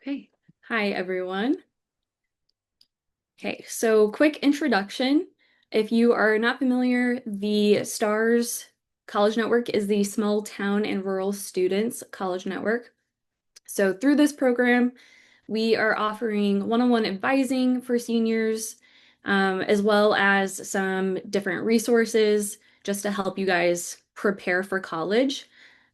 Okay. Hi, everyone. Okay, so quick introduction. If you are not familiar, the STARS College Network is the Small Town and Rural Students College Network. So through this program, we are offering one-on-one advising for seniors, as well as some different resources just to help you guys prepare for college.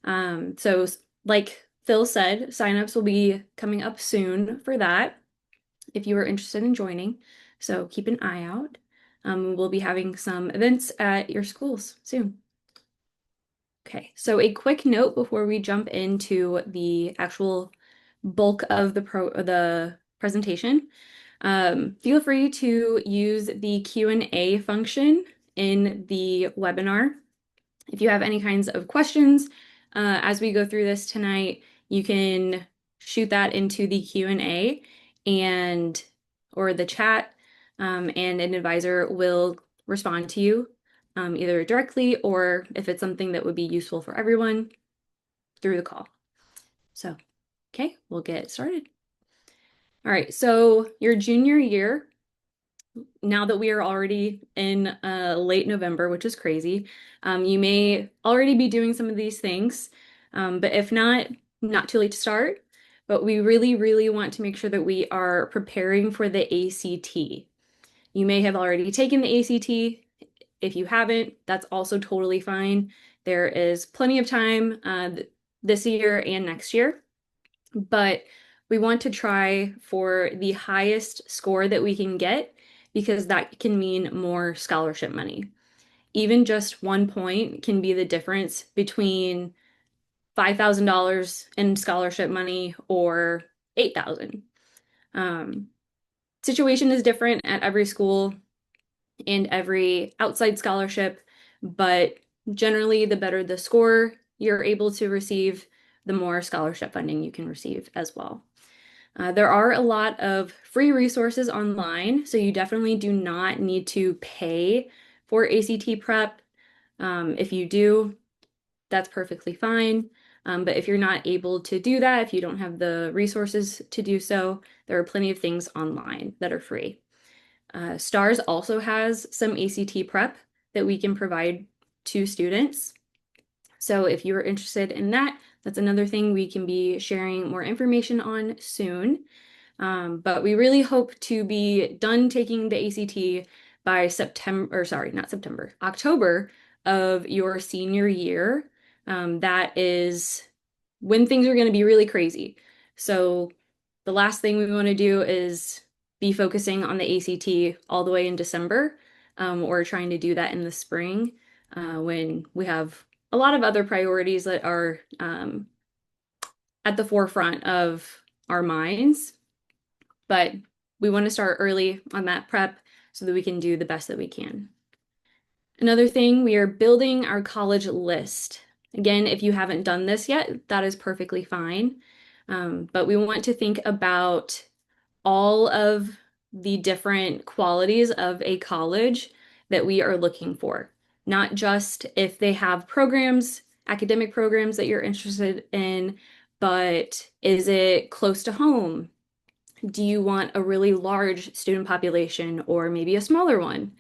So like Phil said, signups will be coming up soon for that if you are interested in joining. So keep an eye out. We'll be having some events at your schools soon. Okay, so a quick note before we jump into the actual bulk of the presentation. Feel free to use the Q&A function in the webinar. If you have any kinds of questions as we go through this tonight, you can shoot that into the Q&A and or the chat, and an advisor will respond to you either directly or if it's something that would be useful for everyone through the call. So, okay, we'll get started. All right, so your junior year, now that we are already in late November, which is crazy, you may already be doing some of these things, but if not, not too late to start. But we really, really want to make sure that we are preparing for the ACT. You may have already taken the ACT. If you haven't, that's also totally fine. There is plenty of time this year and next year, but we want to try for the highest score that we can get because that can mean more scholarship money. Even just 1 point can be the difference between $5,000 in scholarship money or 8,000. Um, Situation is different at every school and every outside scholarship, but generally, the better the score you're able to receive, the more scholarship funding you can receive as well. There are a lot of free resources online, so you definitely do not need to pay for ACT prep. If you do, that's perfectly fine. But if you're not able to do that, if you don't have the resources to do so, there are plenty of things online that are free. STARS also has some ACT prep that we can provide to students. So if you are interested in that, that's another thing we can be sharing more information on soon. But we really hope to be done taking the ACT by September, or sorry, not September, October of your senior year. That is when things are going to be really crazy. So the last thing we want to do is be focusing on the ACT all the way in December, or trying to do that in the spring, when we have a lot of other priorities that are at the forefront of our minds. But we want to start early on that prep so that we can do the best that we can. Another thing, we are building our college list. Again, if you haven't done this yet, that is perfectly fine. But we want to think about all of the different qualities of a college that we are looking for, not just if they have programs, academic programs that you're interested in, but is it close to home? Do you want a really large student population or maybe a smaller one?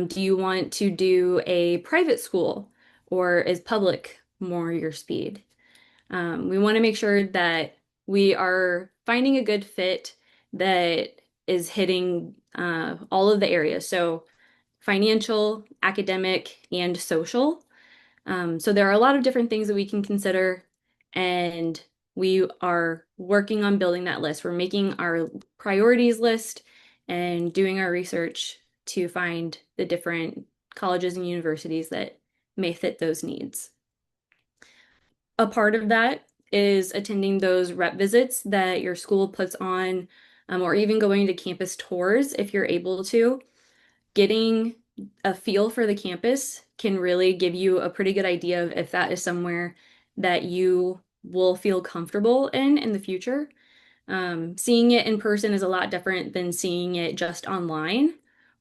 Do you want to do a private school or is public more your speed? We want to make sure that we are finding a good fit that is hitting all of the areas. So financial, academic, and social. So there are a lot of different things that we can consider, and we are working on building that list. We're making our priorities list and doing our research to find the different colleges and universities that may fit those needs. A part of that is attending those rep visits that your school puts on, or even going to campus tours if you're able to. Getting a feel for the campus can really give you a pretty good idea of if that is somewhere that you will feel comfortable in the future. Seeing it in person is a lot different than seeing it just online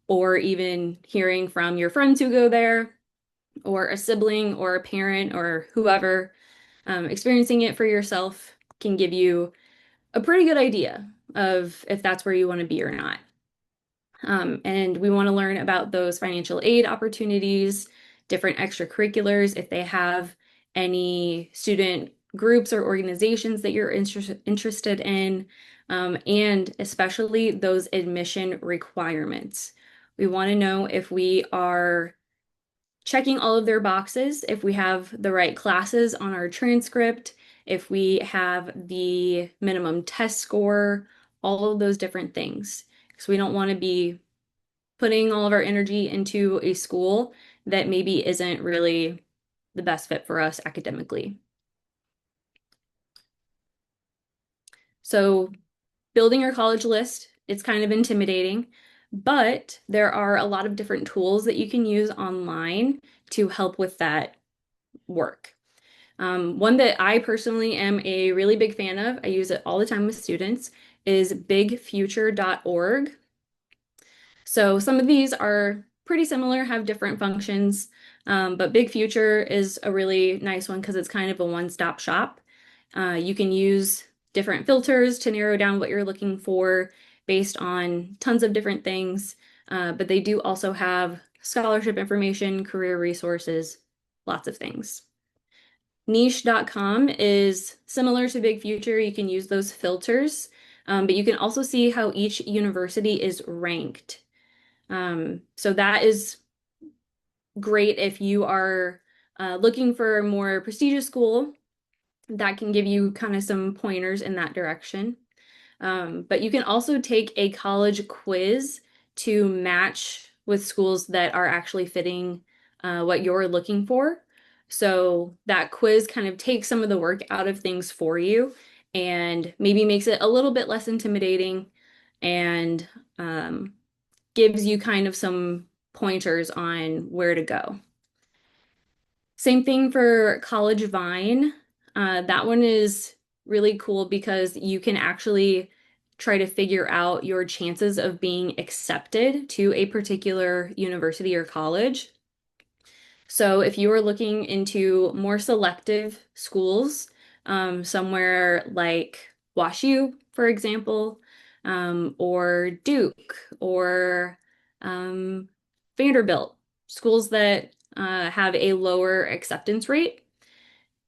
or even hearing from your friends who go there or a sibling or a parent or whoever. Experiencing it for yourself can give you a pretty good idea of if that's where you want to be or not. And we want to learn about those financial aid opportunities, different extracurriculars, if they have any student groups or organizations that you're interested in, and especially those admission requirements. We want to know if we are checking all of their boxes, if we have the right classes on our transcript, if we have the minimum test score, all of those different things. Because we don't want to be putting all of our energy into a school that maybe isn't really the best fit for us academically. So, building your college list, it's kind of intimidating, but there are a lot of different tools that you can use online to help with that work. One that I personally am a really big fan of, I use it all the time with students, is bigfuture.org. So some of these are pretty similar, have different functions, but Big Future is a really nice one because it's kind of a one-stop shop. You can use different filters to narrow down what you're looking for based on tons of different things, but they do also have scholarship information, career resources, lots of things. Niche.com is similar to Big Future. You can use those filters, but you can also see how each university is ranked. So that is great if you are looking for a more prestigious school. That can give you kind of some pointers in that direction. But you can also take a college quiz to match with schools that are actually fitting what you're looking for. So that quiz kind of takes some of the work out of things for you and maybe makes it a little bit less intimidating and gives you kind of some pointers on where to go. Same thing for College Vine. That one is really cool because you can actually try to figure out your chances of being accepted to a particular university or college. So if you are looking into more selective schools, somewhere like WashU, for example, or Duke, or um, Vanderbilt, schools that have a lower acceptance rate,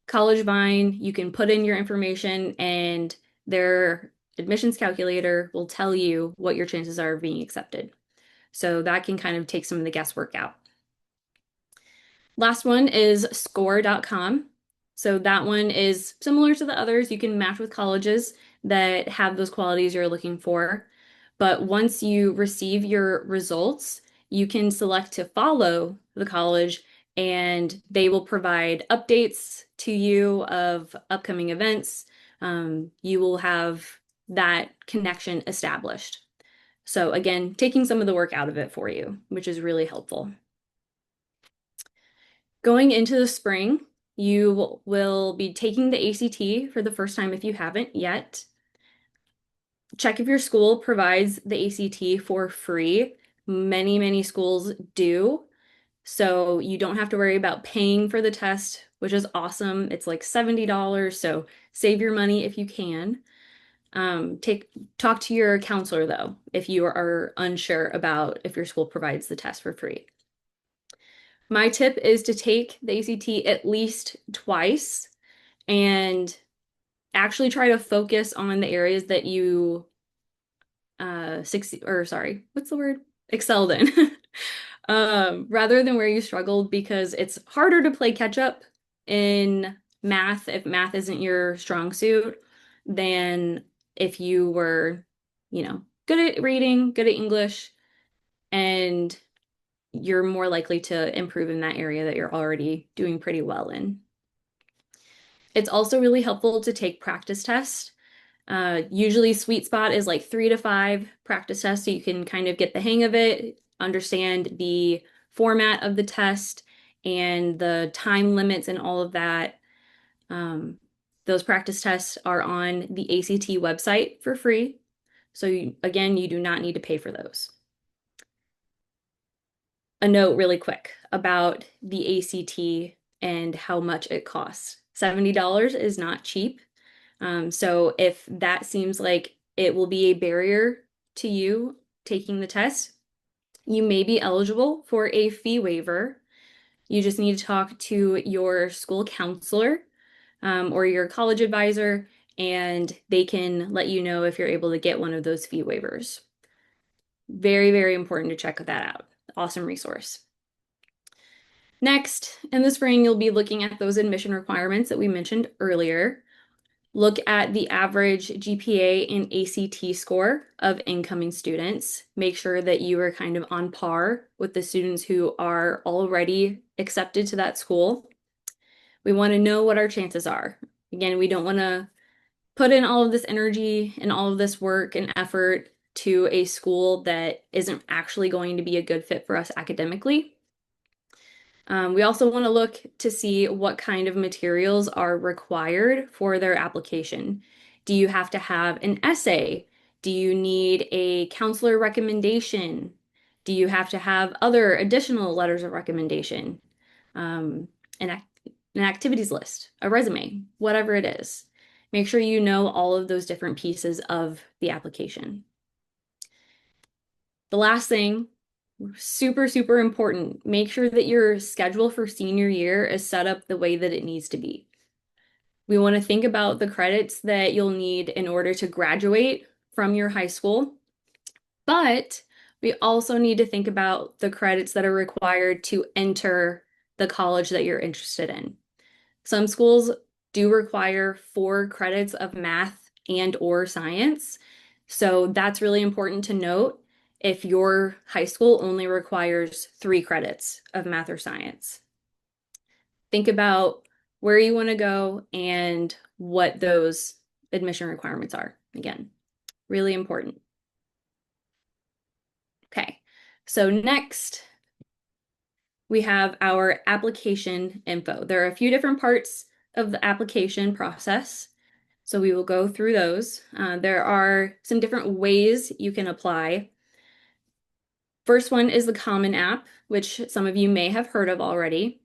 College Vine, you can put in your information and their admissions calculator will tell you what your chances are of being accepted. So that can kind of take some of the guesswork out. Last one is score.com. So that one is similar to the others. You can match with colleges that have those qualities you're looking for. But once you receive your results, you can select to follow the college and they will provide updates to you of upcoming events. You will have that connection established. So again, taking some of the work out of it for you, which is really helpful. Going into the spring, you will be taking the ACT for the first time if you haven't yet. Check if your school provides the ACT for free. Many schools do. So you don't have to worry about paying for the test, which is awesome. It's like $70, so save your money if you can. Talk to your counselor though, if you are unsure about if your school provides the test for free. My tip is to take the ACT at least twice and actually try to focus on the areas that you succeed or sorry, what's the word? Excelled in. Rather than where you struggled because it's harder to play catch up in math if math isn't your strong suit than if you were, good at reading, good at English, and you're more likely to improve in that area that you're already doing pretty well in. It's also really helpful to take practice tests. Usually sweet spot is like 3 to 5 practice tests so you can kind of get the hang of it, understand the format of the test and the time limits and all of that. Those practice tests are on the ACT website for free. So again, you do not need to pay for those. A note really quick about the ACT and how much it costs. $70 is not cheap. So if that seems like it will be a barrier to you taking the test, you may be eligible for a fee waiver. You just need to talk to your school counselor, or your college advisor, and they can let you know if you're able to get one of those fee waivers. Very, very important to check that out. Awesome resource. Next, in the spring, you'll be looking at those admission requirements that we mentioned earlier. Look at the average GPA and ACT score of incoming students. Make sure that you are kind of on par with the students who are already accepted to that school. We want to know what our chances are. Again, we don't want to put in all of this energy and all of this work and effort to a school that isn't actually going to be a good fit for us academically. We also want to look to see what kind of materials are required for their application. Do you have to have an essay? Do you need a counselor recommendation? Do you have to have other additional letters of recommendation? Um, an, an activities list, a resume, whatever it is. Make sure you know all of those different pieces of the application. The last thing, super, super important, make sure that your schedule for senior year is set up the way that it needs to be. We want to think about the credits that you'll need in order to graduate from your high school, but we also need to think about the credits that are required to enter the college that you're interested in. Some schools do require 4 credits of math and or science. So that's really important to note if your high school only requires 3 credits of math or science. Think about where you want to go and what those admission requirements are. Again, really important. Okay, so next we have our application info. There are a few different parts of the application process. So we will go through those. There are some different ways you can apply. First one is the Common App, which some of you may have heard of already.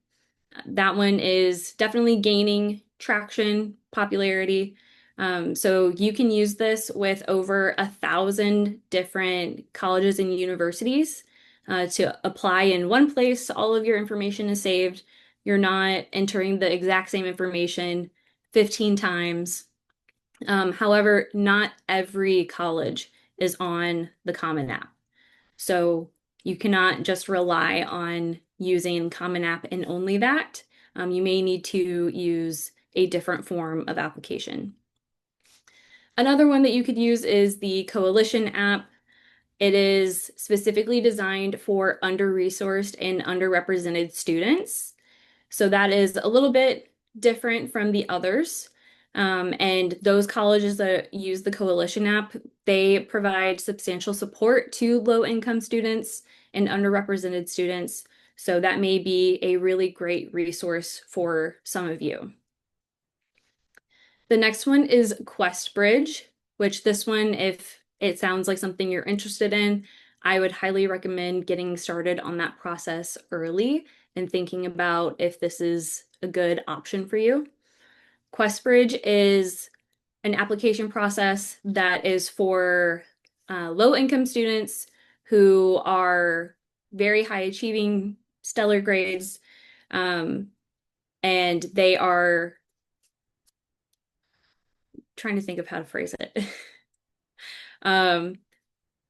That one is definitely gaining traction, popularity. So you can use this with over 1,000 different colleges and universities to apply in one place. All of your information is saved. You're not entering the exact same information 15 times. However, not every college is on the Common App. So you cannot just rely on using Common App and only that. You may need to use a different form of application. Another one that you could use is the Coalition app. It is specifically designed for under-resourced and underrepresented students. So that is a little bit different from the others. And those colleges that use the Coalition app, they provide substantial support to low-income students and underrepresented students. So that may be a really great resource for some of you. The next one is QuestBridge, which this one, if it sounds like something you're interested in, I would highly recommend getting started on that process early and thinking about if this is a good option for you. QuestBridge is an application process that is for low-income students who are very high achieving, stellar grades, and they are trying to think of how to phrase it.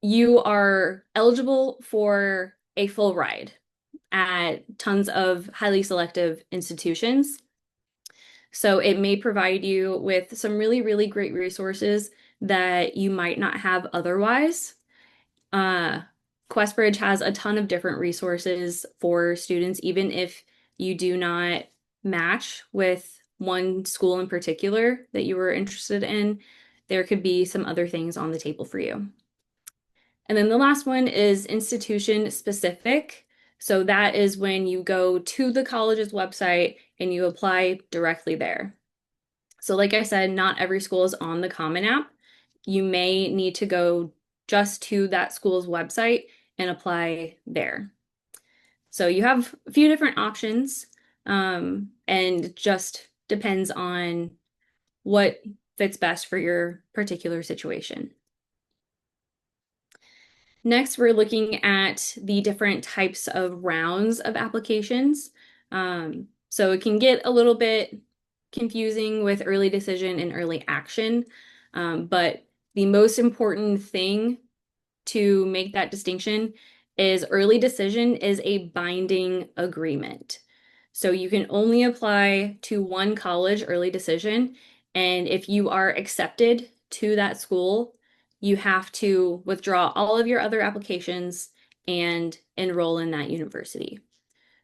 You are eligible for a full ride at tons of highly selective institutions. So it may provide you with some really, really great resources that you might not have otherwise. Uh, QuestBridge has a ton of different resources for students, even if you do not match with one school in particular that you were interested in, there could be some other things on the table for you. And then the last one is institution specific. So that is when you go to the college's website and you apply directly there. So like I said, not every school is on the Common App. You may need to go just to that school's website and apply there. So you have a few different options, and just depends on what fits best for your particular situation. Next, we're looking at the different types of rounds of applications. So it can get a little bit confusing with early decision and early action, but the most important thing to make that distinction is early decision is a binding agreement. So you can only apply to one college early decision, and if you are accepted to that school, you have to withdraw all of your other applications and enroll in that university.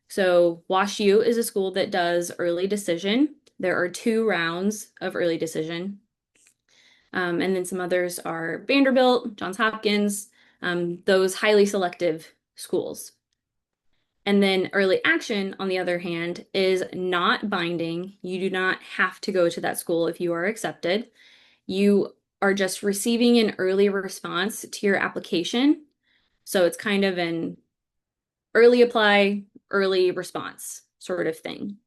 So WashU is a school that does early decision. There are 2 rounds of early decision. And then some others are Vanderbilt, Johns Hopkins, those highly selective schools. And then early action, on the other hand, is not binding. You do not have to go to that school if you are accepted. You are just receiving an early response to your application. So it's kind of an early apply, early response sort of thing.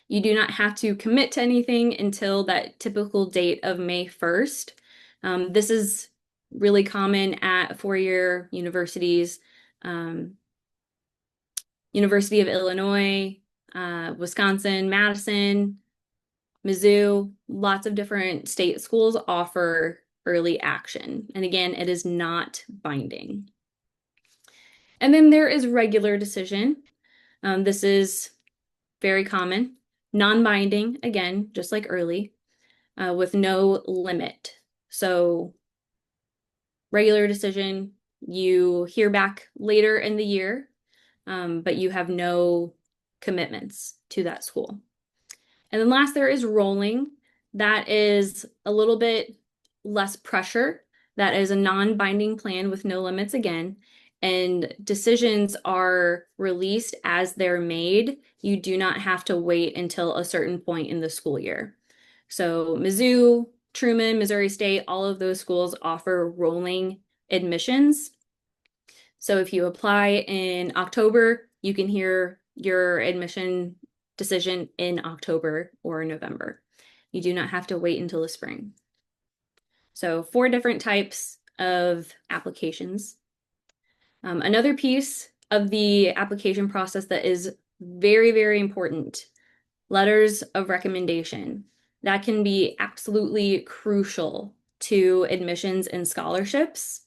You do not have to commit to anything until that typical date of May 1st. This is really common at four-year universities. University of Illinois, Wisconsin, Madison, Mizzou, lots of different state schools offer early action. And again, it is not binding. And then there is regular decision. This is very common. Non-binding, again, just like early, with no limit. So regular decision, you hear back later in the year, but you have no commitments to that school. And then last, there is rolling. That is a little bit less pressure. That is a non-binding plan with no limits again. And decisions are released as they're made. You do not have to wait until a certain point in the school year. So Mizzou, Truman, Missouri State, all of those schools offer rolling admissions. So if you apply in October, you can hear your admission decision in October or November. You do not have to wait until the spring. So 4 different types of applications. Another piece of the application process that is very, very important, letters of recommendation. That can be absolutely crucial to admissions and scholarships.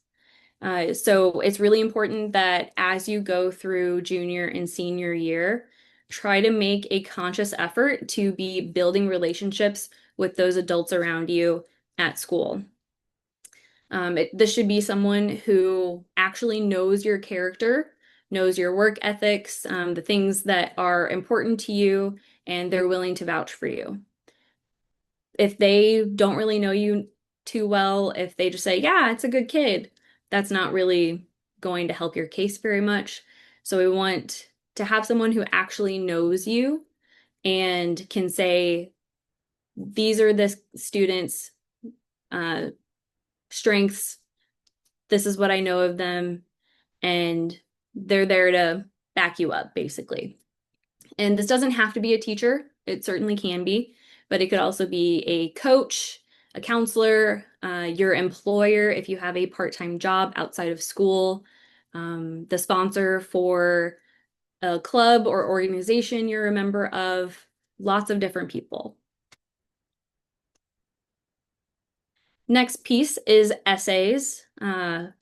So it's really important that as you go through junior and senior year, try to make a conscious effort to be building relationships with those adults around you at school. This should be someone who actually knows your character, knows your work ethics, the things that are important to you, and they're willing to vouch for you. If they don't really know you too well, if they just say, yeah, it's a good kid, that's not really going to help your case very much. So we want to have someone who actually knows you and can say, these are the students' strengths. This is what I know of them. And they're there to back you up, basically. And this doesn't have to be a teacher. It certainly can be, but it could also be a coach, a counselor, your employer if you have a part-time job outside of school, the sponsor for a club or organization you're a member of, lots of different people. Next piece is essays. I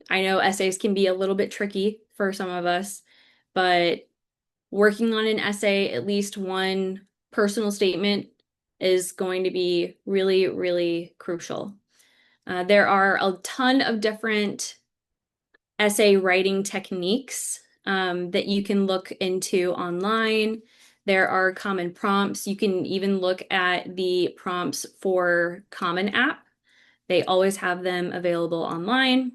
know essays can be a little bit tricky for some of us, but working on an essay, at least one personal statement, is going to be really, really crucial. There are a ton of different essay writing techniques that you can look into online. There are common prompts. You can even look at the prompts for Common App. They always have them available online.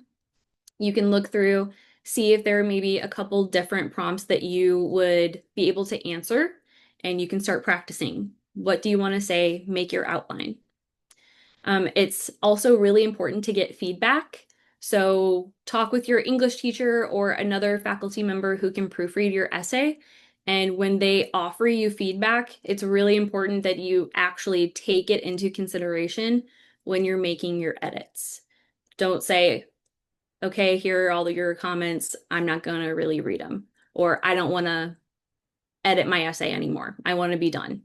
You can look through, see if there are maybe a couple different prompts that you would be able to answer, and you can start practicing. What do you want to say? Make your outline. It's also really important to get feedback. So talk with your English teacher or another faculty member who can proofread your essay And when they offer you feedback, it's really important that you actually take it into consideration when you're making your edits. Don't say, okay, here are all of your comments. I'm not going to really read them. Or I don't want to edit my essay anymore. I want to be done.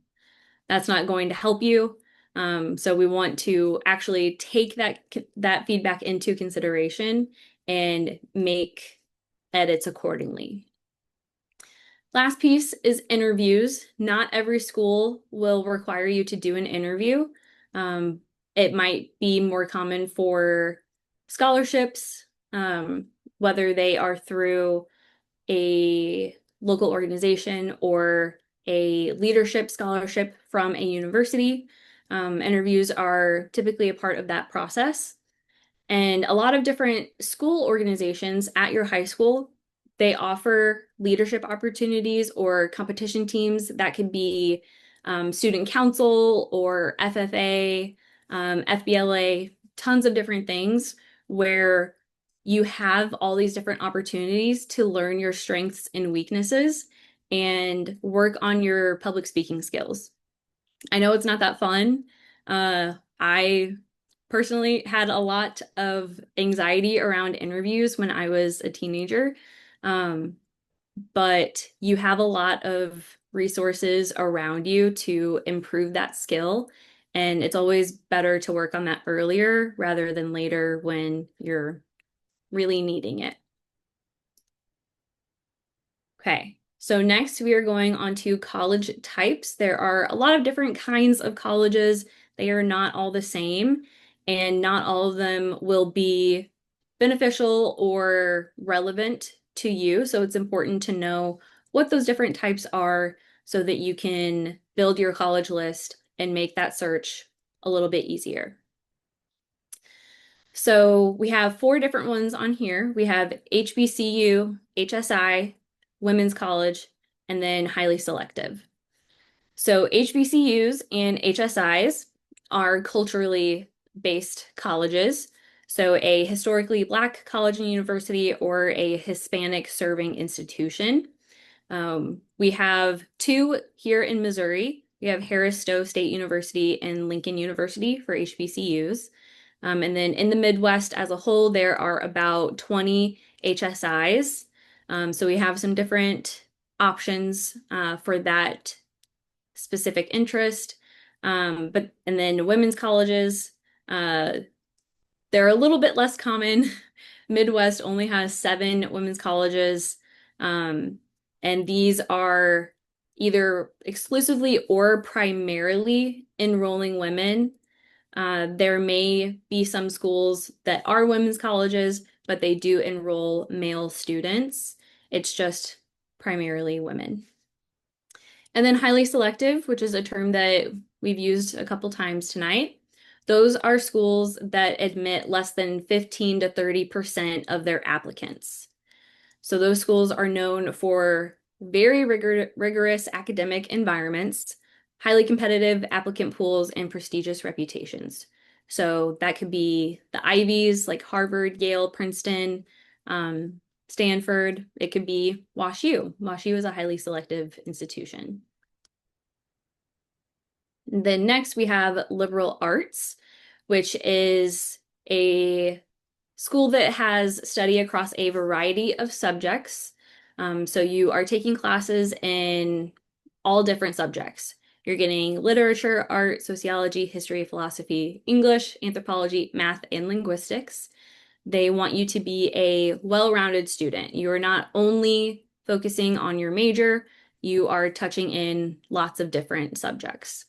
That's not going to help you. So we want to actually take that feedback into consideration and make edits accordingly. Last piece is interviews. Not every school will require you to do an interview. Um, it might be more common for scholarships, whether they are through a local organization or a leadership scholarship from a university. Interviews are typically a part of that process. And a lot of different school organizations at your high school, they offer leadership opportunities or competition teams that could be student council or FFA, FBLA, tons of different things where you have all these different opportunities to learn your strengths and weaknesses and work on your public speaking skills. I know it's not that fun. I personally had a lot of anxiety around interviews when I was a teenager. Um, but you have a lot of resources around you to improve that skill. And it's always better to work on that earlier rather than later when you're really needing it. Okay, so next we are going on to college types. There are a lot of different kinds of colleges. They are not all the same, and not all of them will be beneficial or relevant to you. So it's important to know what those different types are so that you can build your college list and make that search a little bit easier. So we have four different ones on here. We have HBCU, HSI, Women's College, and then highly selective. So HBCUs and HSIs are culturally based colleges. So a historically Black college and university or a Hispanic serving institution. We have two here in Missouri. We have Harris Stowe State University and Lincoln University for HBCUs. And then in the Midwest as a whole, there are about 20 HSIs. So we have some different options for that specific interest. And then women's colleges, uh, they're a little bit less common. Midwest only has 7 women's colleges, and these are either exclusively or primarily enrolling women. There may be some schools that are women's colleges, but they do enroll male students. It's just primarily women. And then highly selective, which is a term that we've used a couple times tonight. Those are schools that admit less than 15 to 30% of their applicants. So those schools are known for very rigorous academic environments, highly competitive applicant pools, and prestigious reputations. So that could be the Ivies like Harvard, Yale, Princeton, Stanford. It could be WashU. WashU is a highly selective institution. Then next we have liberal arts, which is a school that has study across a variety of subjects. So you are taking classes in all different subjects. You're getting literature, art, sociology, history, philosophy, English, anthropology, math, and linguistics. They want you to be a well-rounded student. You are not only focusing on your major, you are touching in lots of different subjects.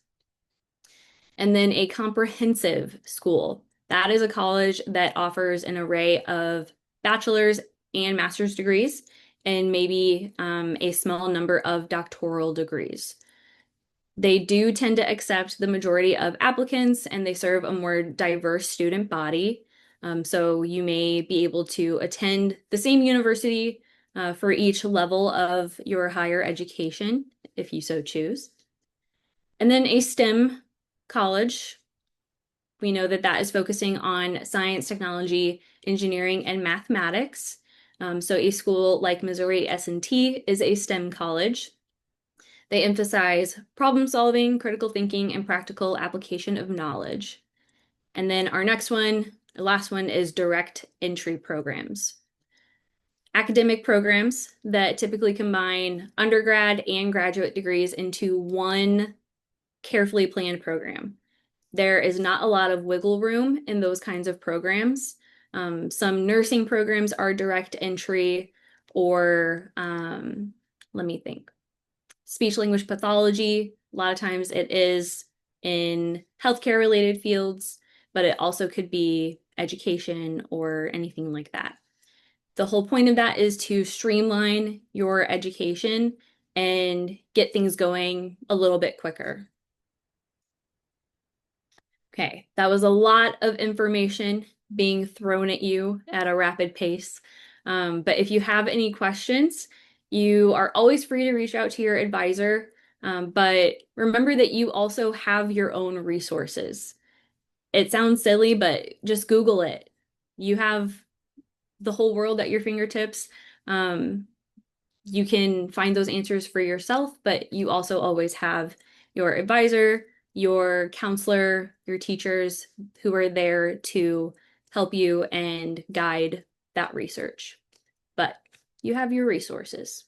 And then a comprehensive school. That is a college that offers an array of bachelor's and master's degrees and maybe a small number of doctoral degrees. They do tend to accept the majority of applicants and they serve a more diverse student body. So you may be able to attend the same university for each level of your higher education if you so choose. And then a STEM college. We know that that is focusing on science, technology, engineering, and mathematics. So a school like Missouri S&T is a STEM college. They emphasize problem solving, critical thinking, and practical application of knowledge. And then our next one, the last one, is direct entry programs. Academic programs that typically combine undergrad and graduate degrees into one carefully planned program. There is not a lot of wiggle room in those kinds of programs. Some nursing programs are direct entry, or let me think. Speech language pathology, a lot of times it is in healthcare related fields, but it also could be education or anything like that. The whole point of that is to streamline your education and get things going a little bit quicker. Okay, that was a lot of information being thrown at you at a rapid pace. But if you have any questions, you are always free to reach out to your advisor. But remember that you also have your own resources. It sounds silly, but just Google it. You have the whole world at your fingertips. Um, you can find those answers for yourself, but you also always have your advisor, your counselor, your teachers who are there to help you and guide that research. But you have your resources.